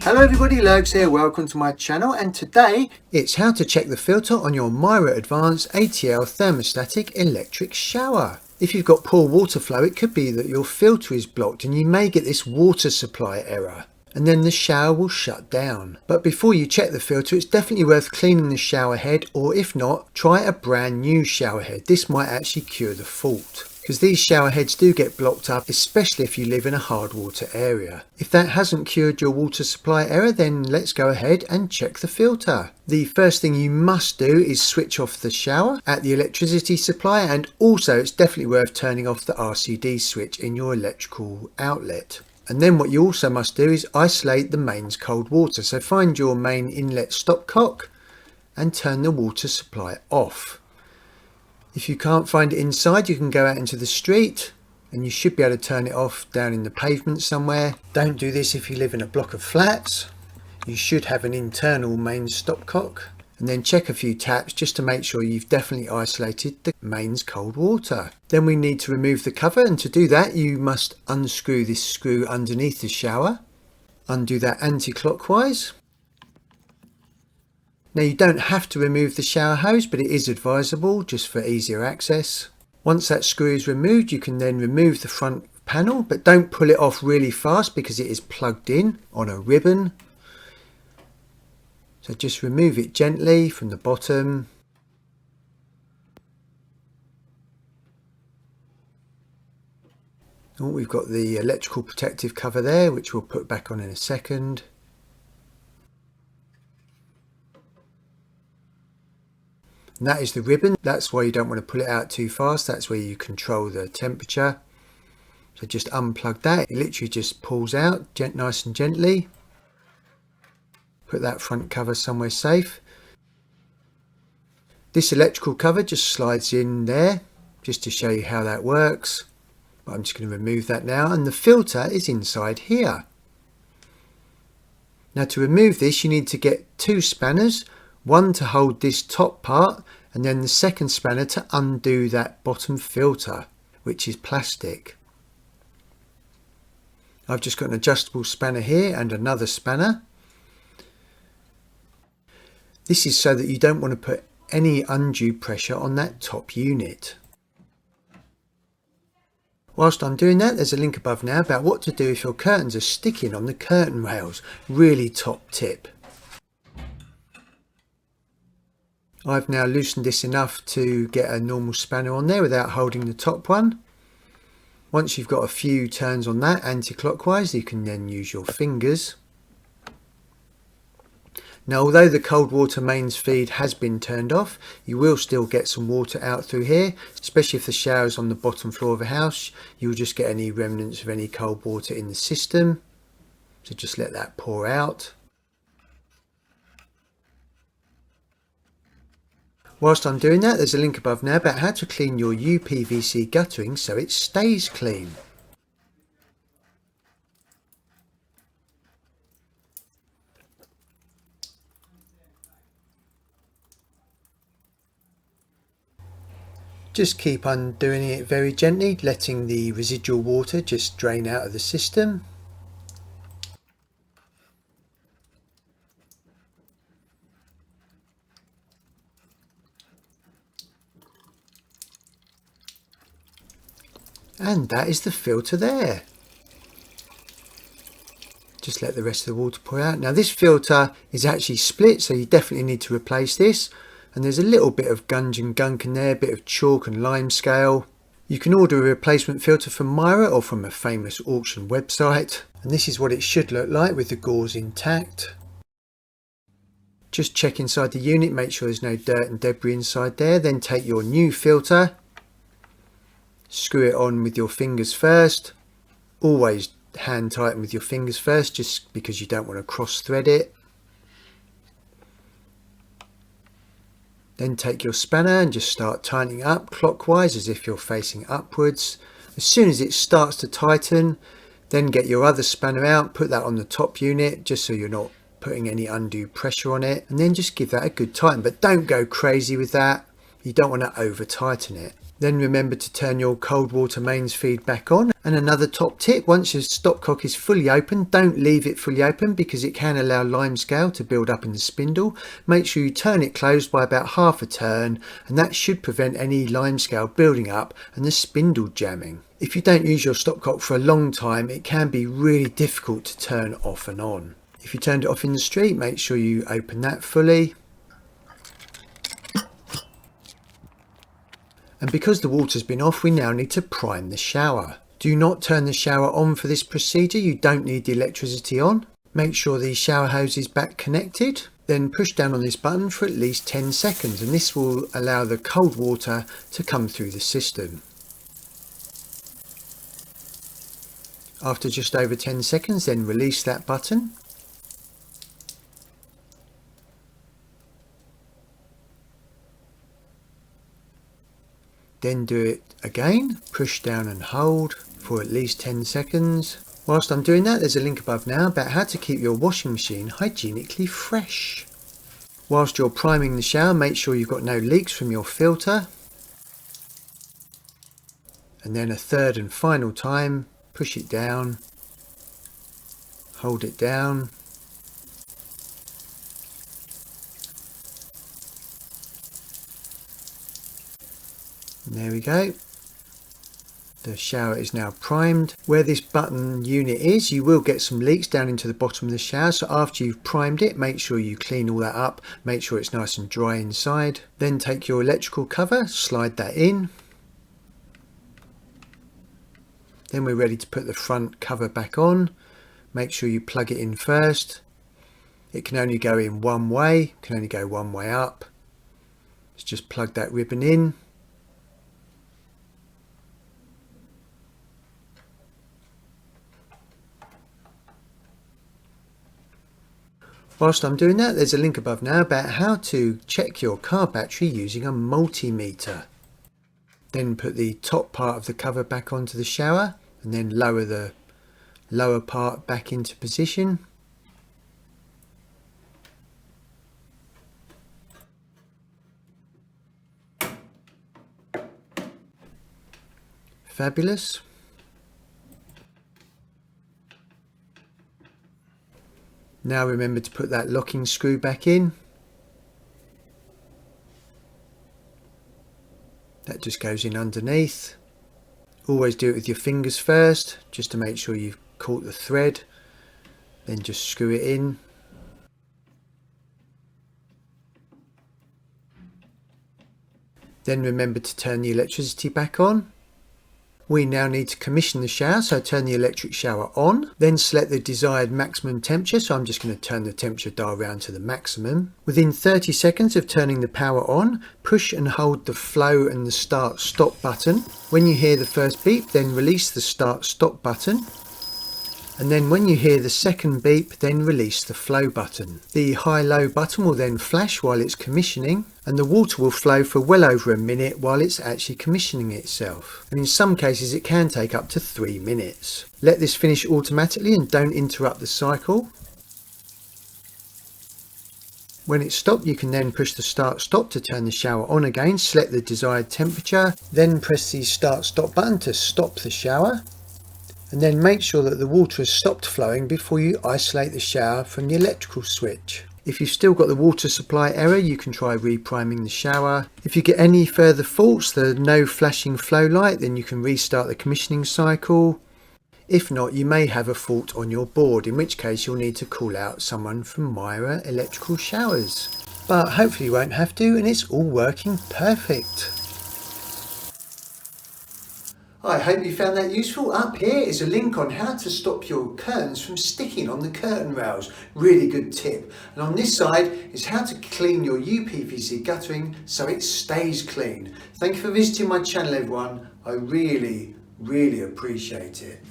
Hello everybody, Lurks here, welcome to my channel, and today it's how to check the filter on your Mira Advance ATL Thermostatic electric shower. If you've got poor water flow, it could be that your filter is blocked and you may get this water supply error, and then the shower will shut down. But before you check the filter, it's definitely worth cleaning the shower head, or if not, try a brand new shower head. This might actually cure the fault, because these shower heads do get blocked up, especially if you live in a hard water area. If that hasn't cured your water supply error, then let's go ahead and check the filter. The first thing you must do is switch off the shower at the electricity supply, and also it's definitely worth turning off the RCD switch in your electrical outlet. And then what you also must do is isolate the mains cold water. So find your main inlet stopcock and turn the water supply off. If you can't find it inside, you can go out into the street and you should be able to turn it off down in the pavement somewhere. Don't do this if you live in a block of flats. You should have an internal mains stopcock, and then check a few taps just to make sure you've definitely isolated the mains cold water. Then we need to remove the cover, and to do that you must unscrew this screw underneath the shower. Undo that anti-clockwise. Now you don't have to remove the shower hose, but it is advisable just for easier access. Once that screw is removed, you can then remove the front panel, but don't pull it off really fast because it is plugged in on a ribbon. So just remove it gently from the bottom. Oh, we've got the electrical protective cover there, which we'll put back on in a second. And that is the ribbon. That's why you don't want to pull it out too fast. That's where you control the temperature. So just unplug that. It literally just pulls out nice and gently. Put that front cover somewhere safe. This electrical cover just slides in there, just to show you how that works. But I'm just going to remove that now, and the filter is inside here. Now to remove this, you need to get two spanners, one to hold this top part, and then the second spanner to undo that bottom filter, which is plastic. I've just got an adjustable spanner here and another spanner. This is so that you don't want to put any undue pressure on that top unit. Whilst I'm doing that, there's a link above now about what to do if your curtains are sticking on the curtain rails. Really top tip. I've now loosened this enough to get a normal spanner on there without holding the top one. Once you've got a few turns on that anti-clockwise, you can then use your fingers. Now, although the cold water mains feed has been turned off, you will still get some water out through here, especially if the shower is on the bottom floor of a house. You'll just get any remnants of any cold water in the system. So just let that pour out. Whilst I'm doing that, there's a link above now about how to clean your UPVC guttering so it stays clean. Just keep undoing it very gently, letting the residual water just drain out of the system. And that is the filter there. Just let the rest of the water pour out. Now this filter is actually split, so you definitely need to replace this. And there's a little bit of gunge and gunk in there, a bit of chalk and lime scale. You can order a replacement filter from Mira or from a famous auction website. And this is what it should look like with the gauze intact. Just check inside the unit, make sure there's no dirt and debris inside there. Then take your new filter, screw it on with your fingers first. Always hand tighten with your fingers first, just because you don't want to cross thread it. Then take your spanner and just start tightening up clockwise as if you're facing upwards. As soon as it starts to tighten, then get your other spanner out, put that on the top unit just so you're not putting any undue pressure on it, and then just give that a good tighten, but don't go crazy with that. You don't want to over tighten it. Then remember to turn your cold water mains feed back on. And another top tip, once your stopcock is fully open, don't leave it fully open because it can allow limescale to build up in the spindle. Make sure you turn it closed by about half a turn, and that should prevent any limescale building up and the spindle jamming. If you don't use your stopcock for a long time, it can be really difficult to turn off and on. If you turned it off in the street, make sure you open that fully. And because the water's been off, we now need to prime the shower. Do not turn the shower on for this procedure. You don't need the electricity on. Make sure the shower hose is back connected. Then push down on this button for at least 10 seconds, and this will allow the cold water to come through the system. After just over 10 seconds, then release that button. Then do it again, push down and hold for at least 10 seconds. Whilst I'm doing that, there's a link above now about how to keep your washing machine hygienically fresh. Whilst you're priming the shower, make sure you've got no leaks from your filter. And then a third and final time, push it down, hold it down. And there we go. The shower is now primed. Where this button unit is, you will get some leaks down into the bottom of the shower. So after you've primed it, make sure you clean all that up. Make sure it's nice and dry inside. Then take your electrical cover, slide that in. Then we're ready to put the front cover back on. Make sure you plug it in first. It can only go in one way, can only go one way up. Let's just plug that ribbon in. Whilst I'm doing that, there's a link above now about how to check your car battery using a multimeter. Then put the top part of the cover back onto the shower and then lower the lower part back into position. Fabulous. Now remember to put that locking screw back in. That just goes in underneath. Always do it with your fingers first, just to make sure you've caught the thread. Then just screw it in. Then remember to turn the electricity back on. We now need to commission the shower, so turn the electric shower on, then select the desired maximum temperature, so I'm just going to turn the temperature dial around to the maximum. Within 30 seconds of turning the power on, push and hold the flow and the start stop button. When you hear the first beep, then release the start stop button. And then when you hear the second beep, then release the flow button. The high-low button will then flash while it's commissioning, and the water will flow for well over a minute while it's actually commissioning itself. And in some cases it can take up to 3 minutes. Let this finish automatically and don't interrupt the cycle. When it's stopped, you can then push the start stop to turn the shower on again, select the desired temperature, then press the start stop button to stop the shower. And then make sure that the water has stopped flowing before you isolate the shower from the electrical switch. If you've still got the water supply error, you can try repriming the shower. If you get any further faults, the no flashing flow light, then you can restart the commissioning cycle. If not, you may have a fault on your board, in which case you'll need to call out someone from Mira Electrical Showers. But hopefully you won't have to, and it's all working perfect. I hope you found that useful. Up here is a link on how to stop your curtains from sticking on the curtain rails. Really good tip. And on this side is how to clean your UPVC guttering so it stays clean. Thank you for visiting my channel, everyone. I really appreciate it.